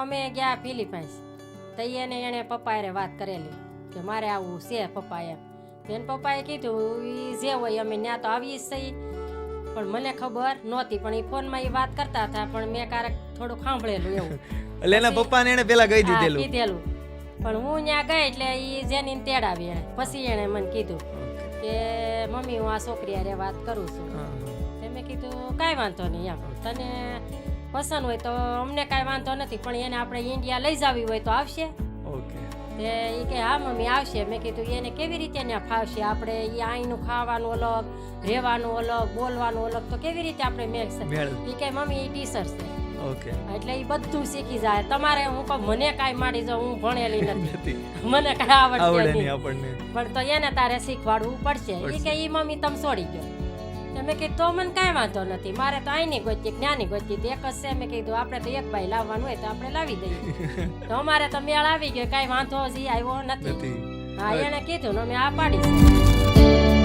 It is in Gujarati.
અમે ગયા ફિલિપાઈન્સ તો એને પપ્પા હારે વાત કરેલી કે મારે આવું છે પપ્પા એમ. એને પપ્પાએ કીધું એ જે હોય અમે ત્યાં તો આવીએ જ છીએ, પણ મને ખબર નહોતી. પણ એ ફોનમાં એ વાત કરતા હતા, પણ મેં ક્યારેક થોડું સાંભળેલું એવું. એટલે એના પપ્પાને એને પેલા કહી દીધેલું. કીધેલું, પણ હું ત્યાં ગઈ એટલે એ જેની તેડાવી એને. પછી એને મને કીધું કે મમ્મી હું આ છોકરી હારે વાત કરું છું. મેં કીધું કાંઈ વાંધો નહીં, એમ તને પસંદ હોય તો અમને કાંઈ વાંધો નથી, પણ એને આપણે ઇન્ડિયા લઈ જવી હોય તો આવશે. એ કે હા મમ્મી આવશે. મેં કીધું એને કેવી રીતે ત્યાં ફાવશે, આપણે એ અહીંનું ખાવાનું અલગ, રહેવાનું અલગ, બોલવાનું અલગ, તો કેવી રીતે આપણે મેળશે. એ કે મમ્મી એ ટીચર છે, એટલે એ બધું શીખી જાય. તમારે હું કહું મને કાંઈ માડી જાઉં, હું ભણેલી નથી, મને કાંઈ આવડે નહીં, પણ તો એને તારે શીખવાડવું પડશે. એ કે એ મમ્મી તમે છોડી ગયો. મેં કીધું તો મને કાંઈ વાંધો નથી, મારે તો અહીંની ગોતી જ્ઞાની ગોતી એક જ છે. મેં કીધું આપણે તો એક ભાઈ લાવવાનું હોય તો આપણે લાવી દઈએ. તો અમારે તો મેળ આવી ગયો, કાંઈ વાંધો હજી આવ્યો નથી. હા એને કીધું ને અમે આ પાડીશું.